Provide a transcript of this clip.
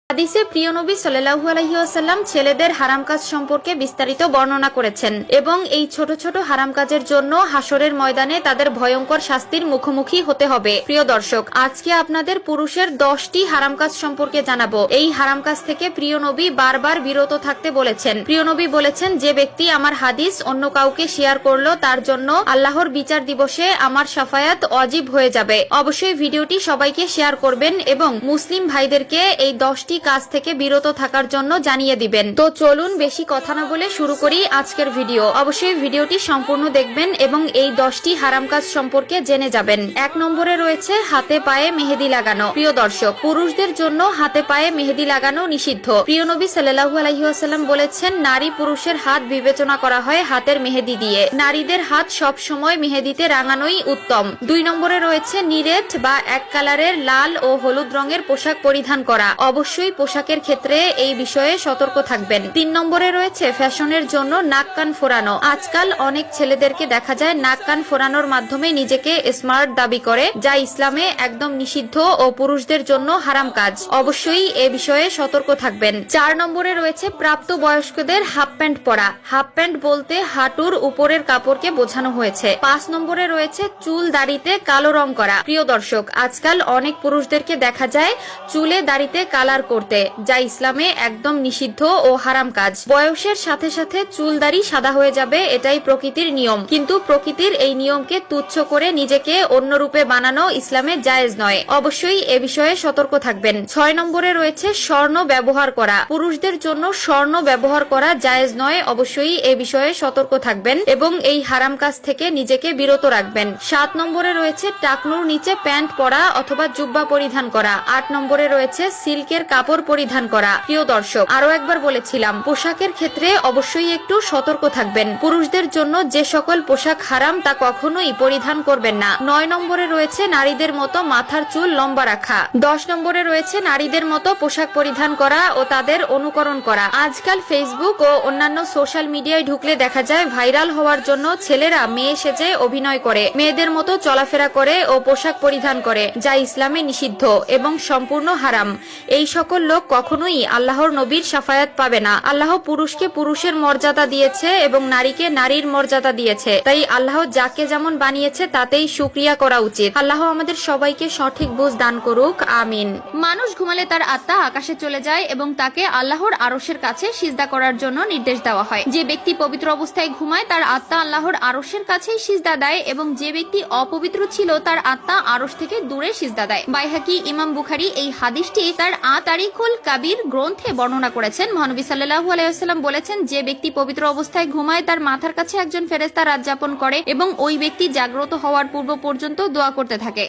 হাদিসে প্রিয় নবী সাল্লাল্লাহু আলাইহি ওয়াসাল্লাম ছেলেদের হারাম কাজ সম্পর্কে বিস্তারিত বর্ণনা করেছেন এবং এই ছোট ছোট হারাম কাজের জন্য হাসরের ময়দানে তাদের ভয়ঙ্কর শাস্তির মুখোমুখি হতে হবে। প্রিয় দর্শক, আজকে আপনাদের পুরুষের 10টি হারাম কাজ সম্পর্কে জানাবো। এই হারাম কাজ থেকে প্রিয় নবী বারবার বিরত থাকতে বলেছেন। প্রিয় নবী বলেছেন, যে ব্যক্তি আমার হাদিস অন্য কাউকে শেয়ার করলো তার জন্য আল্লাহর বিচার দিবসে আমার শাফায়াত ওয়াজিব হয়ে যাবে। অবশ্যই ভিডিওটি সবাইকে শেয়ার করবেন এবং মুসলিম ভাইদেরকে এই 10টি কাজ থেকে বিরত থাকার জন্য জানিয়ে দিবেন। তো চলুন বেশি কথা না বলে শুরু করি আজকের ভিডিও। অবশ্যই ভিডিওটি সম্পূর্ণ দেখবেন এবং এই 10টি হারাম কাজ সম্পর্কে জেনে যাবেন। 1 নম্বরে রয়েছে হাতে পায়ে মেহেদি লাগানো। প্রিয় দর্শক, পুরুষদের জন্য হাতে পায়ে মেহেদি লাগানো নিষিদ্ধ। প্রিয় নবী সাল্লাল্লাহু আলাইহি ওয়াসাল্লাম বলেছেন, নারী পুরুষের হাত বিবেচনা করা হয় হাতের মেহেদি দিয়ে। নারীদের হাত সব সময় মেহেদিতে রাঙানোই উত্তম। 2 নম্বরে রয়েছে নিরেট বা এক কালারের লাল ও হলুদ রঙের পোশাক পরিধান করা। অবশ্যই পোশাকের ক্ষেত্রে এই বিষয়ে সতর্ক থাকবেন। 3 নম্বরে রয়েছে ফ্যাশনের জন্য নাক কান ফোড়ানো। আজকাল অনেক ছেলেদেরকে দেখা যায় নাক কান ফোড়ানোর মাধ্যমে নিজেকে স্মার্ট দাবি করে, যা ইসলামে একদম নিষিদ্ধ ও পুরুষদের জন্য হারাম কাজ। অবশ্যই এ বিষয়ে সতর্ক থাকবেন। 4 নম্বরে রয়েছে প্রাপ্ত বয়স্কদের হাফ প্যান্ট পরা। হাফ প্যান্ট বলতে হাঁটুর উপরের কাপড়কে বোঝানো হয়েছে। 5 নম্বরে রয়েছে চুল দাড়িতে কালো রং করা। প্রিয় দর্শক, আজকাল অনেক পুরুষদেরকে দেখা যায় চুলে দাড়িতে কালার করতে, যা ইসলামে একদম নিষিদ্ধ ও হারাম কাজ। বয়সের সাথে সাথে চুল দাড়ি সাদা হয়ে যাবে, এটাই প্রকৃতির নিয়ম। কিন্তু প্রকৃতির এই নিয়মকে তুচ্ছ করে নিজেকে অন্য রূপে বানানো ইসলামে জায়েজ নয়। অবশ্যই এ বিষয়ে সতর্ক থাকবেন। 6 নম্বরে রয়েছে স্বর্ণ ব্যবহার করা। পুরুষদের জন্য স্বর্ণ ব্যবহার করা জায়েজ নয়। অবশ্যই এ বিষয়ে সতর্ক থাকবেন এবং এই হারাম কাজ থেকে নিজেকে বিরত রাখবেন। 7 নম্বরে রয়েছে টাকনুর নিচে প্যান্ট পরা অথবা জুব্বা পরিধান করা। 8 নম্বরে রয়েছে সিল্কের কাপড় পরিধান করা। প্রিয় দর্শক, আরো একবার বলেছিলাম, পোশাকের ক্ষেত্রে অবশ্যই একটু সতর্ক থাকবেন। পুরুষদের জন্য যে সকল পোশাক হারাম তা কখনোই পরিধান করবেন না। 9 নম্বরে রয়েছে নারীদের মতো মাথার চুল লম্বা রাখা। 10 নম্বরে রয়েছে নারীদের মতো পোশাক পরিধান করা ও তাদের অনুকরণ করা। আজকাল ফেসবুক ও অন্যান্য সোশ্যাল মিডিয়ায় ঢুকলে দেখা যায় ভাইরাল হওয়ার জন্য ছেলেরা মেয়ে সেজে অভিনয় করে, মেয়েদের মতো চলাফেরা করে ও পোশাক পরিধান করে, যা ইসলামে নিষিদ্ধ এবং সম্পূর্ণ হারাম। এই সকল লোক কখনোই আল্লাহর নবীর শাফায়াত পাবে না। আল্লাহ পুরুষকে পুরুষের মর্যাদা দিয়েছে এবং নারীকে নারীর মর্যাদা দিয়েছে। তাই আল্লাহ যাকে যেমন বানিয়েছে তাতেই শুকরিয়া করা উচিত। আল্লাহ আমাদের সবাইকে সঠিক বুঝ দান করুক, আমিন। মানুষ ঘুমালে তার আত্মা আকাশে চলে যায় এবং তাকে আল্লাহর আরশের কাছে সিজদা করার জন্য নির্দেশ দেওয়া হয়। যে ব্যক্তি পবিত্র অবস্থায় ঘুমায় তার আত্মা আল্লাহর আরশের কাছেই সিজদা দেয় এবং যে ব্যক্তি অপবিত্র ছিল তার আত্মা আরশ থেকে দূরে সিজদা দেয়। বাইহাকি ইমাম বুখারী এই হাদিসটি তার তারিখুল কাবির গ্রন্থে বর্ণনা করেছেন। মহানবী সাল্লাল্লাহু আলাইহি ওয়াসাল্লাম বলেছেন, যে ব্যক্তি পবিত্র অবস্থায় ঘুমায় তার মাথার কাছে একজন ফেরেশতা রাত যাপন করে এবং ওই ব্যক্তি জাগ্রত হওয়ার পূর্ব পর্যন্ত দোয়া করতে থাকে।